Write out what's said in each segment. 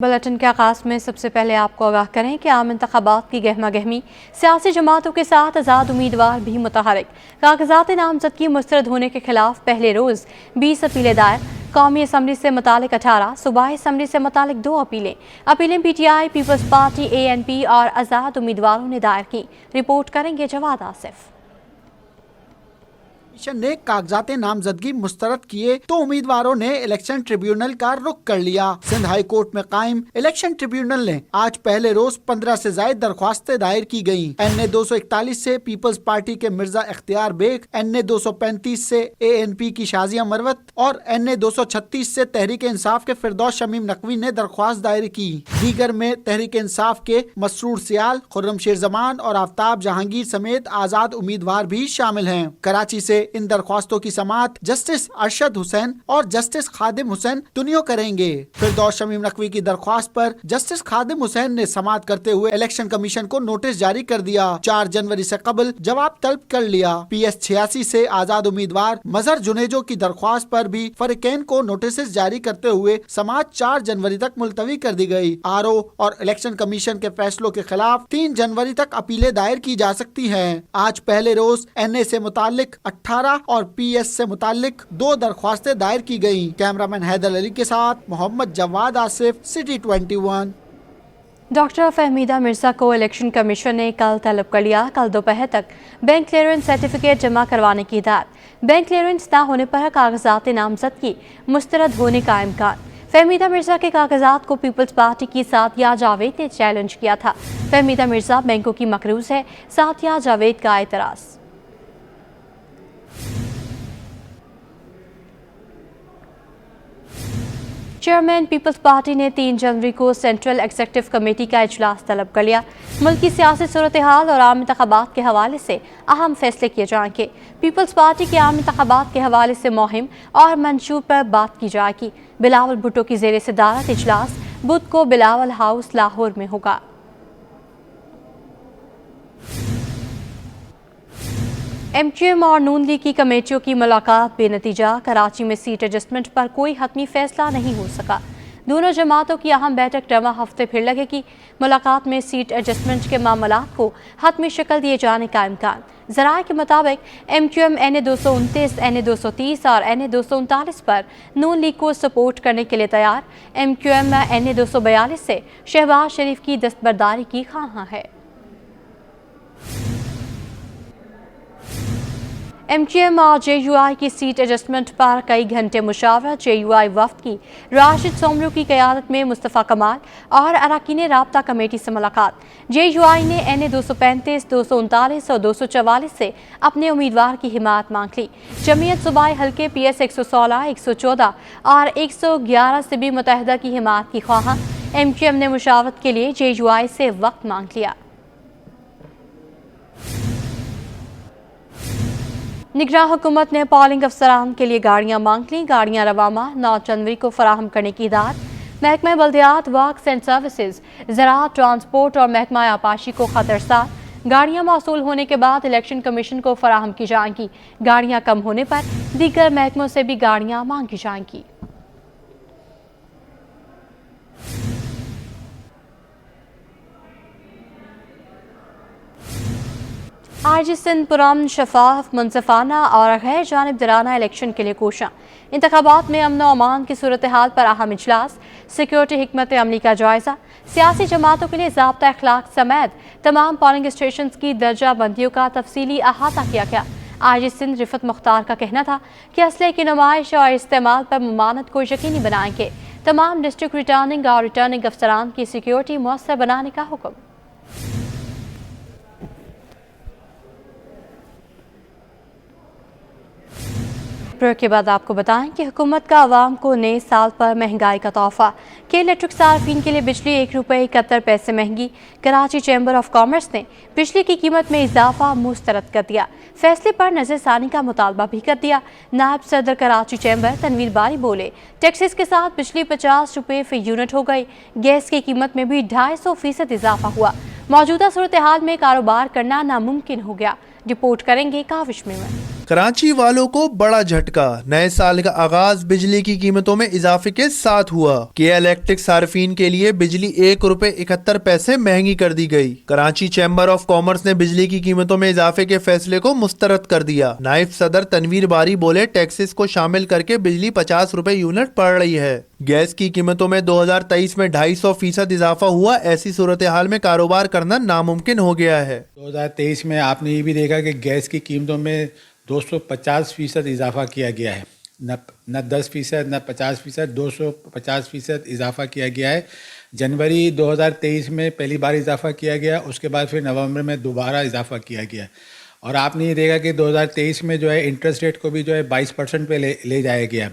Bulletin के आगाज में सबसे पहले आपको आगाह करें कि आम इंतखाबात की गहमा गहमी, सियासी जमातों के साथ आज़ाद उम्मीदवार भी मुतहरिक, कागजात नामजदगी मुस्तरद होने के खिलाफ पहले रोज़ 20 अपीलें दायर, कौमी असम्बली से मुतालिक 18, सूबाई असम्बली से मुतालिक 2 अपीलें PTI, पीपल्स पार्टी, ANP और आज़ाद उम्मीदवारों ने दायर की। रिपोर्ट करेंगे जवाद आसिफ। कमीशन ने कागजात नामजदगी मुस्तरद किए तो उम्मीदवारों ने इलेक्शन ट्रिब्यूनल का रुख कर लिया। सिंध हाई कोर्ट में कायम इलेक्शन ट्रिब्यूनल ने आज पहले रोज 15 से ज्यादा दरख्वास्तें दायर की गयी। NA 241 से पीपल्स पार्टी के मिर्जा इख्तियार बेग, NA 235 से ANP की शाजिया मरवत और NA 236 से तहरीक इंसाफ के फिरदौस शमीम नकवी ने दरख्वास्त दायर की। दीगर में तहरीक इंसाफ के मसरूर सियाल, खुर्रम शेर जमान और आफ्ताब जहांगीर समेत आजाद उम्मीदवार भी शामिल हैं। कराची से इन दरख्वास्तों की समाअत जस्टिस अरशद हुसैन और जस्टिस खादिम हुसैन दुनियो करेंगे। फिरदौस शमीम नकवी की दरख्वास्त पर जस्टिस खादिम हुसैन ने समाअत करते हुए इलेक्शन कमीशन को नोटिस जारी कर दिया। 4 जनवरी से कबल जवाब तलब कर लिया। PS 86 से आजाद उम्मीदवार मजहर जुनेजो की दरख्वास्त पर भी फरीकैन को नोटिस जारी करते हुए समाअत 4 जनवरी तक मुलतवी कर दी गई। RO और इलेक्शन कमीशन के फैसलों के खिलाफ 3 जनवरी तक अपीलें दायर की जा सकती हैं। आज पहले रोज NA से मुतालिक 18 और PS से मुतालिक 2 दरख्वास्तें दायर की गयी। कैमरामैन हैदर अली के साथ मोहम्मद जवाद आसिफ, सिटी 21। डॉक्टर फहमीदा मिर्जा को इलेक्शन कमीशन ने कल तलब कर लिया। कल दोपहर तक बैंक क्लियरेंस सर्टिफिकेट जमा करवाने की हिदायत। बैंक क्लियरेंस न होने पर कागजात नामजदगी मुस्तरद होने का इम्कान। फहमीदा मिर्जा के कागजात को पीपल्स पार्टी की साथिया जावेद ने चैलेंज किया था। फहमीदा मिर्जा बैंकों की मकरूज है, साथिया जावेद का एतराज। चेयरमैन पीपल्स पार्टी ने 3 जनवरी को सेंट्रल एग्जीक्यूटिव कमेटी का इजलास तलब कर लिया। मुल्की सियासी सूरत हाल और आम इंतखाबात के हवाले से अहम फैसले किए जाएंगे। पीपल्स पार्टी के आम इंतखाबात के हवाले से मुहिम और मंशूर पर बात की जाएगी। बिलावल भुट्टो की ज़ेर सदारत इजलास बुध को बिलावल हाउस लाहौर में होगा। MQM और नून लीग की कमेटियों की मुलाकात बेनतीजा। कराची में सीट एडजस्टमेंट पर कोई हतमी फैसला नहीं हो सका। दोनों जमातों की अहम बैठक रवां हफ्ते फिर लगेगी। मुलाकात में सीट एडजस्टमेंट के मामलात को हतमी शक्ल दिए जाने का इम्कान। ज़राए के मुताबिक MQM NA 229, NA 230 और NA 239 पर नून लीग को सपोर्ट करने के लिए तैयार। MQM NA 242 से शहबाज शरीफ की दस्तबरदारी की ख्वाहां है। MQM और JUI की सीट एडजस्टमेंट पर कई घंटे मुशावरत। JUI वफ्द की राशिद सोमरू की क़यादत में मुस्तफ़ा कमाल और अरकान राब्ता कमेटी से मुलाकात। JUI ने NA 235, 239 और 244 से अपने उम्मीदवार की हिमायत मांग ली। जमीयत सूबाई हल्के PS 116, 114 और 111 से भी मुतहदा की हिमायत की ख्वाहां। MQM ने मुशावरत के लिए JUI से वक्त मांग लिया। निगरान हुकूमत ने पोलिंग अफसरान के लिए गाड़ियां मांग ली। गाड़ियां रवामा 9 जनवरी को फराहम करने की हिदायत। महकमा बल्दियात, वर्क्स एंड सर्विसेज, ज़राअत, ट्रांसपोर्ट और महकमा आपाशी को खतरसार। गाड़ियां मौसूल होने के बाद इलेक्शन कमीशन को फराहम की जाएंगी। गाड़ियां कम होने पर दीगर महकमों से भी गाड़ियां मांगी जाएंगी। आज सिंध पुरअमन, शफाफ, मुनसिफाना और गैर जानिबदाराना इलेक्शन के लिए कोशां। इंतखाबात में अमन और अमान की सूरत हाल पर अहम इजलास। सिक्योरिटी हिकमत अमली का जायजा। सियासी जमातों के लिए ज़ाब्ता अखलाक समेत तमाम पोलिंग स्टेशन की दर्जा बंदियों का तफसीली अहाता किया गया। आज सिंध रिफत मुख्तार का कहना था कि असले की नुमाइश और इस्तेमाल पर ममानत को यकीनी बनाएंगे। तमाम डिस्ट्रिक्ट रिटर्निंग और रिटर्निंग अफसरान की सिक्योरिटी मुअस्सर बनाने का हुक्म। ब्रेक के बाद आपको बताएं कि हुकूमत का आवाम को नए साल पर महंगाई का तोहफा। के इलेक्ट्रिक सार्फिन के लिए बिजली 1 रुपये 71 पैसे महंगी। कराची चैम्बर ऑफ कॉमर्स ने बिजली की कीमत में इजाफा मुस्तरद कर दिया। फैसले पर नजरसानी का मुतालबा भी कर दिया। नायब सदर कराची चैम्बर तनवीर बारी बोले, टैक्सेस के साथ बिजली 50 रुपये फी यूनिट हो गई। गैस की कीमत में भी 250% इजाफा हुआ। मौजूदा सूरत हाल में कारोबार करना नामुमकिन हो गया। रिपोर्ट करेंगे काविश में। कराची वालों को बड़ा झटका, नए साल का आगाज बिजली की कीमतों में इजाफे के साथ हुआ। केया इलेक्ट्रिक सार्फिन के लिए बिजली ₹1.71 महंगी कर दी गई। कराची चैम्बर ऑफ कॉमर्स ने बिजली की कीमतों में इजाफे के फैसले को मुस्तरद कर दिया। नायब सदर तनवीर बारी बोले, टैक्सेस को शामिल करके बिजली ₹50 यूनिट पड़ रही है। गैस की कीमतों में 2023 में 250% इजाफा हुआ। ऐसी सूरत हाल में कारोबार करना नामुमकिन हो गया है। 2023 में आपने ये भी देखा कि गैस की कीमतों में 250% इजाफा किया गया है, न 10% न 50%, 250% इजाफा किया गया है। जनवरी 2023 में पहली बार इजाफा किया गया, उसके बाद फिर नवंबर में दोबारा इजाफा किया गया। और आपने ये देखा कि 2023 में जो है इंटरेस्ट रेट को भी जो है 22% पे ले जाया गया।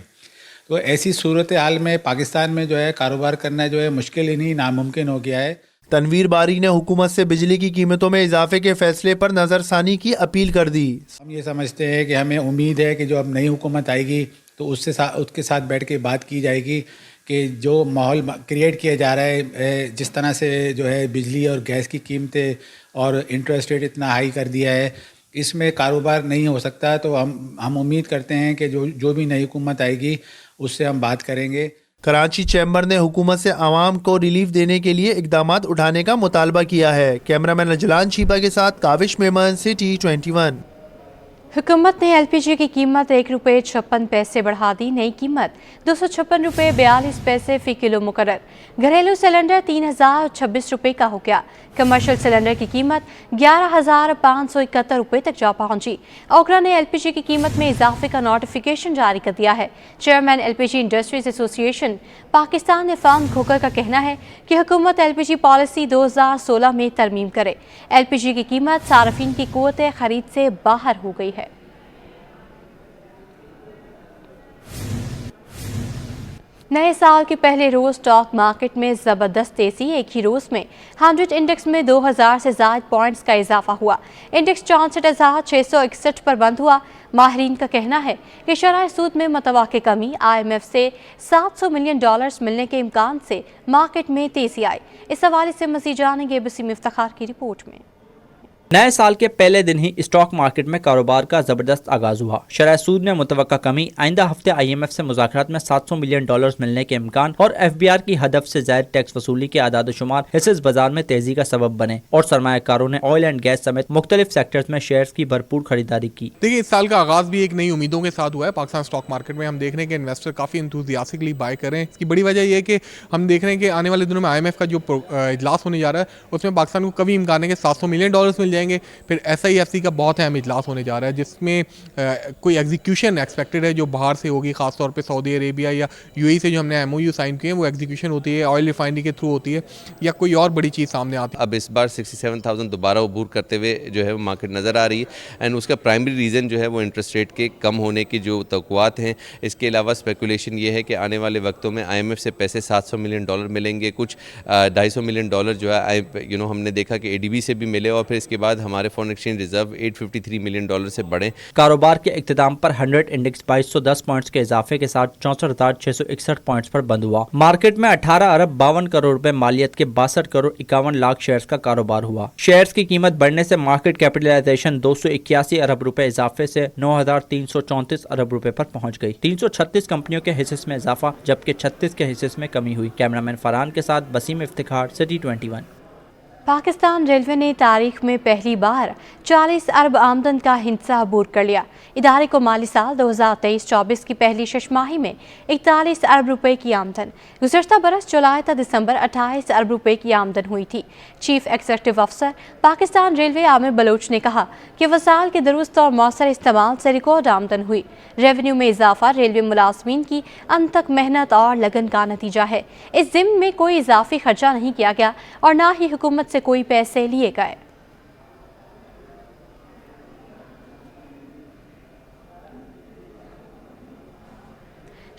तो ऐसी सूरत हाल में पाकिस्तान में जो है कारोबार करना जो है मुश्किल ही नहीं नामुमकिन हो गया है। तनवीर बारी ने हुकूमत से बिजली की कीमतों में इजाफे के फैसले पर नजरसानी की अपील कर दी। हम ये समझते हैं कि हमें उम्मीद है कि जो अब नई हुकूमत आएगी तो उसके साथ बैठ के बात की जाएगी कि जो माहौल क्रिएट किया जा रहा है, जिस तरह से जो है बिजली और गैस की कीमतें और इंटरेस्ट रेट इतना हाई कर दिया है, इसमें कारोबार नहीं हो सकता। तो हम उम्मीद करते हैं कि जो भी नई हुकूमत आएगी उससे हम बात करेंगे। कराची चैम्बर ने हुकूमत से आवाम को रिलीफ देने के लिए इकदामात उठाने का मुतालबा किया है। कैमरामैन अजलान शीबा के साथ काविश मेमन, सिटी 21। हुकूमत ने LPG की कीमत ₹1.56 बढ़ा दी। नई कीमत ₹256.42 फ़ी किलो मुकर्रर। घरेलू सिलेंडर ₹3026 का हो गया। कमर्शियल सिलेंडर की कीमत ₹11,571 तक जा पहुंची। ओकरा ने LPG की कीमत में इजाफे का नोटिफिकेशन जारी कर दिया है। Chairman LPG industries association Pakistan Irfan Khokhar का कहना है कि हुकूमत LPG पॉलिसी 2016 में तरमीम करे। LPG की कीमत सार्फिन की कुव्वत खरीद से बाहर हो गई है। नए साल के पहले रोज स्टॉक मार्केट में जबरदस्त तेजी। एक ही रोज में 100 इंडेक्स में 2000 से ज्यादा पॉइंट्स का इजाफा हुआ। इंडेक्स 64,661 पर बंद हुआ। माहिरीन का कहना है कि शरह सूद में मतवाक़े कमी, IMF से $700 मिलियन मिलने के इम्कान से मार्केट में तेजी आई। इस हवाले से मज़ीद जानेंगे ABC में इफ्तिखार की रिपोर्ट में। नए साल के पहले दिन ही स्टॉक मार्केट में कारोबार का जबरदस्त आगाज हुआ। शरह सूद में मुतवक्का कमी, आइंदा हफ्ते IMF से मुज़ाकरात में $700 मिलियन मिलने के इम्कान और FBR की हदफ से ज़ायद टैक्स वसूली के आदाद शुमार हिस्सेस बाजार में तेजी का सबब बने और सरमायाकारों ने ऑयल एंड गैस समेत मुख्तलिफ सेक्टर्स में शेयर्स की भरपूर खरीदारी की। देखिए, इस साल का आगाज भी एक नई उम्मीदों के साथ हुआ है। पाकिस्तान स्टॉक मार्केट में हम देख रहे हैं कि इन्वेस्टर काफ़ी एंथुसियास्टिकली बाय कर रहे हैं। इसकी बड़ी वजह यह है कि हम देख रहे हैं कि आने वाले दिनों में IMF का जो इजलास होने जा रहा है उसमें पाकिस्तान को कभी इम्कान है कि $700 मिलियन मिल जाएंगे। फिर SIFC का बहुत अहम इजलास होने जा रहा है जिसमें कोई एग्जीक्यूशन एक्सपेक्टेड है जो बाहर से होगी, खासतौर पे सऊदी अरेबिया या UAE से जो हमने MOU साइन किए हैं वो एग्जीक्यूशन होती है, ऑयल रिफाइनरी के थ्रू होती है या कोई और बड़ी चीज़ सामने आती है। अब इस बार 67,000 दोबारा अबूर करते हुए जो है वो मार्केट नज़र आ रही है एंड उसका प्राइमरी रीज़न जो है वो इंटरेस्ट रेट के कम होने की जो तवक्कुआत हैं। इसके अलावा स्पेकुलेशन ये है कि आने वाले वक्तों में IMF से पैसे $700 मिलियन मिलेंगे, कुछ $250 मिलियन जो है हमने देखा कि ADB से भी मिले और फिर इसके बाद हमारे फॉरेन एक्सचेंज रिजर्व $853 मिलियन से बढ़े। कारोबार के इख्तिताम पर 100 इंडेक्स 2210 पॉइंट्स के इजाफे के साथ 64,661 पॉइंट्स पर बंद हुआ। मार्केट में 18 अरब 52 करोड़ रुपए मालियत के 62 करोड़ 51 लाख शेयर्स का कारोबार हुआ। शेयर्स की कीमत बढ़ने से मार्केट कैपिटलाइजेशन 281 अरब रुपए इजाफे से 9,334 अरब रुपए पर पहुंच गई। 336 कंपनियों के हिस्से में इजाफा जबकि 36 के हिस्से में कमी हुई। कैमरामैन फरहान के साथ बसीम इफ्तिखार, सिटी 21। पाकिस्तान रेलवे ने तारीख में पहली बार 40 अरब आमदन का हिस्सा अबूर कर लिया। इदारे को माली साल 2023-24 की पहली छमाही में 41 अरब रुपए की आमदन, गुज़श्ता बरस जुलाई तक दिसंबर 28 अरब रुपए की आमदन हुई थी। चीफ एग्जीक्यूटिव अफसर पाकिस्तान रेलवे आमिर बलोच ने कहा कि वसाइल के दुरुस्त और मौसर इस्तेमाल से रिकॉर्ड आमदन हुई। रेवेन्यू में इजाफा रेलवे मुलाजमीन की अनथक मेहनत और लगन का नतीजा है। इस ज़िम्न में कोई इजाफी खर्चा नहीं किया गया और न ही हुकूमत से कोई पैसे लिए गए।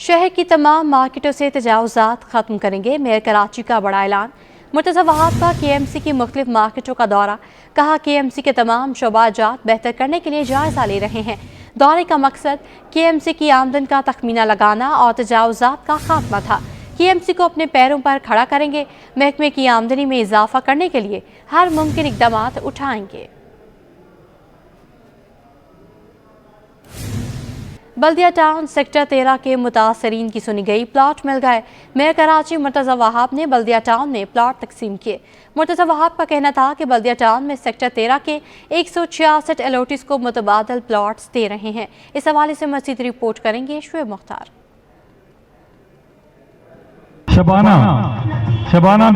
शहर की तमाम मार्केटों से तजावुज़ात खत्म करेंगे, मेयर कराची का बड़ा ऐलान। मुर्तज़ा वहाब का KMC की मुख्तलिफ मार्केटों का दौरा, कहा KMC के तमाम शोबाजात बेहतर करने के लिए जायज़ा ले रहे हैं। दौरे का मकसद KMC की आमदन का तखमीना लगाना और तजावुज़ात का खात्मा था। KMC को अपने पैरों पर खड़ा करेंगे, महकमे की आमदनी में इजाफा करने के लिए हर मुमकिन इक़दामात उठाएंगे। बल्दिया टाउन सेक्टर 13 के मुतासरीन की सुनी गई, प्लाट मिल गए। मेयर कराची मुर्तज़ा वहाब ने बल्दिया टाउन में प्लाट तकसीम किए। मुर्तज़ा वहाब का कहना था कि बल्दिया टाउन में सेक्टर 13 के 166 एलओटीज को मुतबादल प्लाट्स दे रहे हैं। इस हवाले से मज़ीद रिपोर्ट करेंगे शुएब मुख्तार। शबाना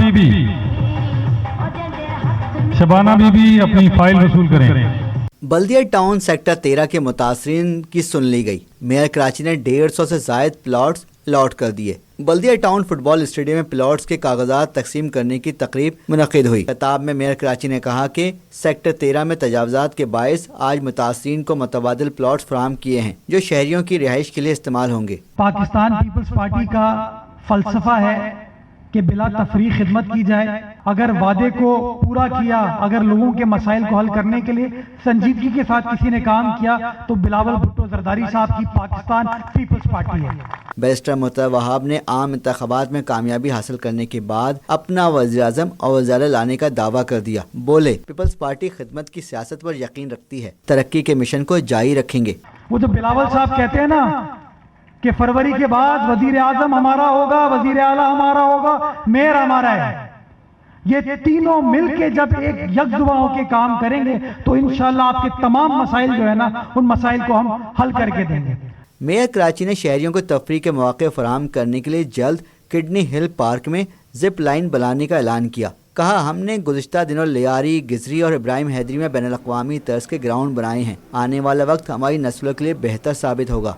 बीबी अपनी फाइल वसूल करें। बल्दिया टाउन सेक्टर 13 के मुतासरीन की सुन ली गई। मेयर कराची ने 150 से जायद प्लॉट्स अलॉट कर दिए। बल्दिया टाउन फुटबॉल स्टेडियम में प्लॉट्स के कागजात तकसीम करने की तकरीब मुनक़िद हुई। खिताब में मेयर कराची ने कहा कि सेक्टर 13 में तजावुज़ात के बायस आज मुतासरीन को मुतबादिल प्लॉट्स फराहम किए हैं जो शहरियों की रिहाइश के लिए इस्तेमाल होंगे। पाकिस्तान पीपल्स पार्टी का फलसफा है कि बिला तफरीक खिदमत की जाए। अगर वादे को पूरा किया, अगर लोगों के मसाइल को हल करने के लिए संजीदगी के साथ किसी ने काम किया तो बिलावल भुट्टो जरदारी साहब की पाकिस्तान पीपल्स पार्टी है। बैरिस्टर मुर्तज़ा वहाब ने आम इंतखाबात में कामयाबी हासिल करने के बाद अपना वज़ीर-ए-आज़म और वज़ीर लाने का दावा कर दिया। बोले, पीपल्स पार्टी खिदमत की सियासत पर यकीन रखती है, तरक्की के मिशन को जारी रखेंगे। वो जो बिलावल साहब कहते हैं ना कि फरवरी के बाद वजीर आजम हमारा होगा, वजीर आला हमारा होगा, मेयर हमारा है, ये तीनों मिलके जब एक यकजुआ होके काम करेंगे तो इंशाल्लाह आपके तमाम मसाइल जो है ना उन मसाइल को हम हल करके देंगे। मेयर कराची ने शहरियों को तफरीह के मौके फराहम करने के लिए जल्द किडनी हिल पार्क में जिप लाइन बनाने का ऐलान किया। कहा, हमने गुज़िश्ता दिनों लियारी, गिजरी और इब्राहिम हैदरी में बैनुल अक़वामी तर्ज के ग्राउंड बनाए हैं। आने वाला वक्त हमारी नस्लों के लिए बेहतर साबित होगा।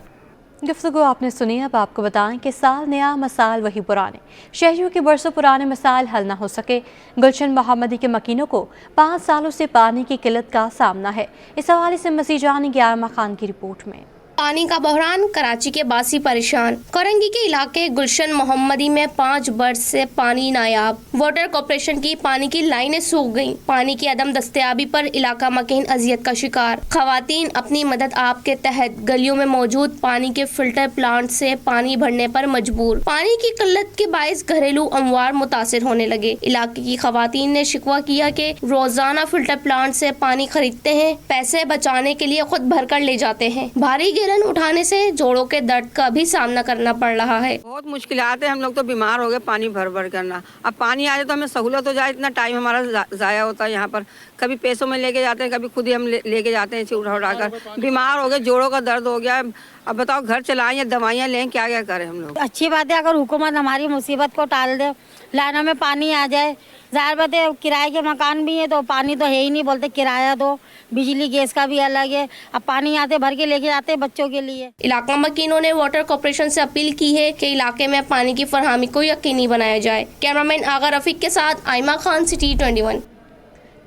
गुफ्तगू आपने सुनी। अब आपको बताएं कि साल नया मसाइल वही पुराने। शहरियों के बरसों पुराने मसाइल हल ना हो सके। गुलशन मोहम्मदी के मकीनों को 5 सालों से पानी की किल्लत का सामना है। इस हवाले से मज़ीद जानेंगे आयमा खान की रिपोर्ट में। पानी का बहरान, कराची के बासी परेशान। कोरंगी के इलाके गुलशन मोहम्मदी में 5 बरस से पानी नायाब। वाटर कॉर्पोरेशन की पानी की लाइनें सूख गईं। पानी की अदम दस्तयाबी पर इलाका मकीन अजियत का शिकार। खवातीन अपनी मदद आप के तहत गलियों में मौजूद पानी के फिल्टर प्लांट से पानी भरने पर मजबूर। पानी की किल्लत के बायस घरेलू अमवार मुतासिर होने लगे। इलाके की खवातीन ने शिकवा किया कि रोजाना फिल्टर प्लांट से पानी खरीदते हैं, पैसे बचाने के लिए खुद भरकर ले जाते हैं। भारी गिरन उठाने से जोड़ों के दर्द का भी सामना करना पड़ रहा है। बहुत मुश्किलात है, हम लोग तो बीमार हो गए पानी भर भर करना। अब पानी आ जाए तो हमें सहूलत हो जाए, इतना टाइम हमारा ज़ाया होता है यहाँ पर। कभी पैसों में लेके जाते हैं, कभी खुद ही हम लेके जाते हैं उठा कर। बीमार हो गए, जोड़ों का दर्द हो गया। अब बताओ घर चलाएं या दवाइयाँ लें, क्या क्या करें हम लोग। अच्छी बात है अगर हुकूमत हमारी मुसीबत को टाल दे, लाइनों में पानी आ जाए। ज़ाहिर बात है किराए के मकान भी है तो पानी तो है ही नहीं, बोलते किराया दो, बिजली गैस का भी अलग है। अब पानी आते भर के लेके जाते हैं बच्चों के लिए। इलाका मकीनों ने वाटर कॉर्पोरेशन से अपील की है कि इलाके में पानी की फरहमी को यकीनी बनाया जाए। कैमरामैन आगा रफीक के साथ आयमा खान, सिटी 21।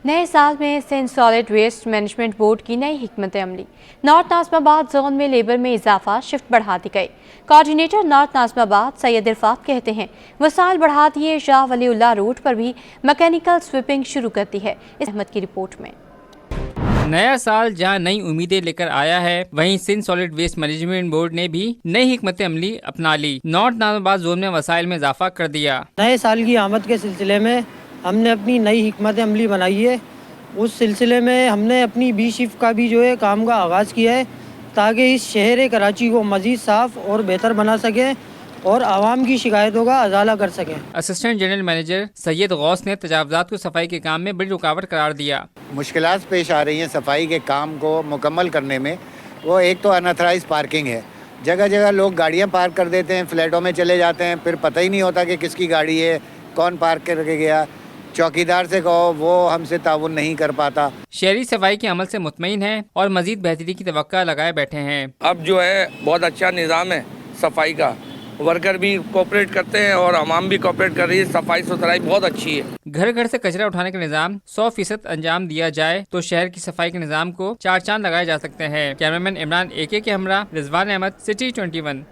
नए साल में Sindh solid waste management board की नई हिकमत अमली। नॉर्थ नाज़िमाबाद जोन में लेबर में इजाफा, शिफ्ट बढ़ा दी गई। कोऑर्डिनेटर नॉर्थ नाज़िमाबाद सैयद इरफात कहते हैं वसाइल बढ़ा दिए। शाह वलीउल्लाह रोड पर भी मैकेनिकल स्वीपिंग शुरू कर दी है। इस अहमद की रिपोर्ट में। नया साल जहां नई उम्मीदें लेकर आया है, वहीं Sindh solid waste management board ने भी नई हिकमत अमली अपना ली। नॉर्थ नाज़िमाबाद जोन में वसाइल में इजाफा कर दिया। नए साल की आमद के सिलसिले में हमने अपनी नई हिकमत अमली बनाई है। उस सिलसिले में हमने अपनी बी शिफ्ट का भी जो है काम का आगाज़ किया है ताकि इस शहर कराची को मज़ीद साफ़ और बेहतर बना सकें और आवाम की शिकायतों का अजाला कर सकें। Assistant general manager Syed Ghaus ने तजावुज़ात को सफाई के काम में बड़ी रुकावट करार दिया। मुश्किलात पेश आ रही हैं सफाई के काम को मुकम्मल करने में। वो एक तो अनऑथराइज पार्किंग है, जगह जगह लोग गाड़ियाँ पार्क कर देते हैं, फ्लैटों में चले जाते हैं, फिर पता ही नहीं होता कि किसकी गाड़ी है, कौन पार्क करके गया। चौकीदार से कहो, वो हमसे ताउन नहीं कर पाता। शहरी सफाई के अमल से मुतमईन है और मजीद बेहतरी की तवक्का लगाए बैठे हैं। अब जो है बहुत अच्छा निज़ाम है सफाई का, वर्कर भी कोऑपरेट करते हैं और आवाम भी कोऑपरेट कर रही है। सफाई सुथराई बहुत अच्छी है। घर घर से कचरा उठाने का निज़ाम 100% अंजाम दिया जाए तो शहर की सफाई के निज़ाम को 4 चांद लगाए जा सकते हैं। कैमरामैन इमरान AK के हमरा रिजवान अहमद, सिटी 21।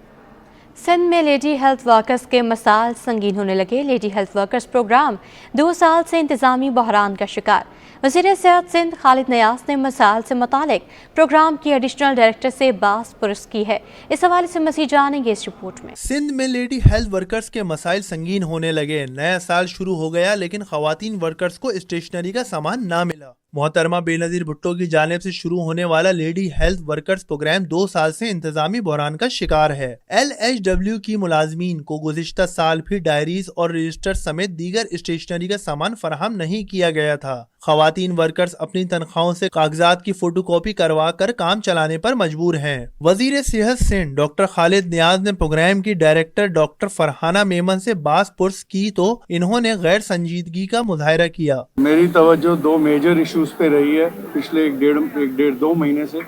सिंध में लेडी हेल्थ वर्कर्स के मसाइल संगीन होने लगे। लेडी हेल्थ वर्कर्स प्रोग्राम 2 साल से इंतजामी बहरान का शिकार। वज़ीर सेहत सिंध खालिद नियाज़ ने मसाइल से मुतालिक प्रोग्राम की एडिशनल डायरेक्टर से बात पुरस की है। इस हवाले से मज़ीद जानेंगे इस रिपोर्ट में। सिंध में लेडी हेल्थ वर्कर्स के मसाइल संगीन होने लगे। नया साल शुरू हो गया लेकिन खवातीन वर्कर्स को स्टेशनरी का सामान ना मिला। मोहतरमा बेनजीर भुट्टो की जानिब से शुरू होने वाला लेडी हेल्थ वर्कर्स प्रोग्राम 2 साल से इंतजामी बहरान का शिकार है। LHW की मुलाजमीन को गुज़िश्ता साल भी डायरीज और रजिस्टर समेत दीगर स्टेशनरी का सामान फराहम नहीं किया गया था। खवातीन वर्कर्स अपनी तनख्वाहों से कागजात की फोटोकॉपी करवा कर काम चलाने पर मजबूर हैं। वजीर सेहत सिंध डॉक्टर खालिद नियाज ने प्रोग्राम की डायरेक्टर डॉक्टर फरहाना मेमन से बात पुरस की तो इन्होंने गैर संजीदगी का मुजाहरा किया। मेरी तवज्जो 2 मेजर इश्यूज पे रही है पिछले एक डेढ़ 2 महीने से।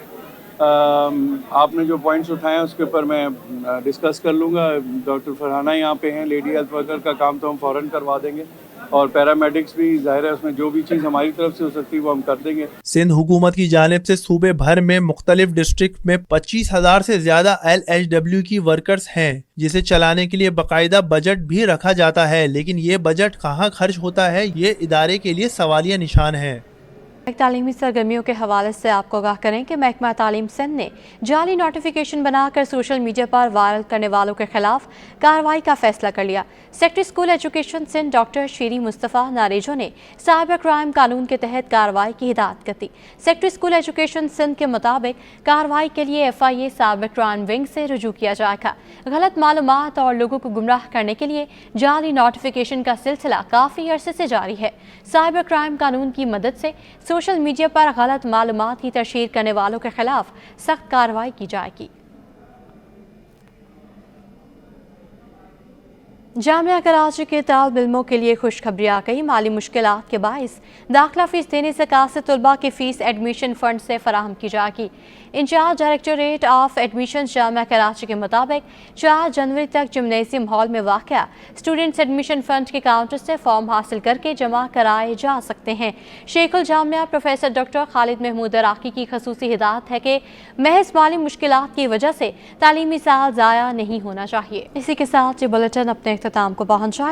आपने जो पॉइंट्स उठाए हैं उसके ऊपर मैं डिस्कस कर लूँगा। डॉक्टर फरहाना यहाँ पे हैं, लेडी हेल्थ वर्कर का काम तो हम फ़ौरन करवा देंगे और पैरामेडिक्स भी जाहिर है उसमें जो भी चीज़ हमारी तरफ से हो सकती है वो हम कर देंगे। सिंध हुकूमत की जानिब से सूबे भर में मुख्तलिफ डिस्ट्रिक्ट में 25,000 से ज्यादा LHW की वर्कर्स हैं, जिसे चलाने के लिए बाकायदा बजट भी रखा जाता है, लेकिन ये बजट कहाँ खर्च होता है ये इदारे के लिए सवालिया निशान है। तालीमी सरगर्मियों के हवाले से आपको आगाह करें कि महकमा तालीम सिंध ने जाली नोटिफिकेशन बनाकर सोशल मीडिया पर वायरल करने वालों के खिलाफ कार्रवाई का फैसला कर लिया। Secretary school education Sindh doctor Shiri Mustafa Narejo ने साइबर क्राइम कानून के तहत कार्रवाई की हिदायत कर दी। सेक्रेटरी स्कूल एजुकेशन सिंध के मुताबिक कार्रवाई के लिए FIA साइबर क्राइम विंग से रुजू किया जाएगा। गलत मालूमात और लोगों को गुमराह करने के लिए जाली नोटिफिकेशन का सिलसिला काफ़ी अरसे से जारी है। साइबर क्राइम कानून की मदद से सोशल मीडिया पर गलत मालूमात की तशहीर करने वालों के खिलाफ सख्त कार्रवाई की जाएगी। जामिया कराची के तालिब इल्मों के लिए खुशखबरी आ गई। माली मुश्किलात के बाइस दाखिला फीस देने से कासिर तलबा की फ़ीस एडमिशन फ़ंड से फराहम की जाएगी। Incharge directorate of admission Jamia Karachi के मुताबिक 4 जनवरी तक जिमनेजियम हॉल में वाक़या स्टूडेंट्स एडमिशन फ़ंड के काउंटर से फॉर्म हासिल करके जमा कराए जा सकते हैं। शेखुल जामिया प्रोफेसर डॉक्टर खालिद महमूद अराकी की खसूसी हिदायत है कि महज माली मुश्किलात की वजह से तालीमी साल ज़ाया नहीं होना चाहिए। इसी के साथ ये बुलेटिन अपने इख्तिताम को पहुँचा।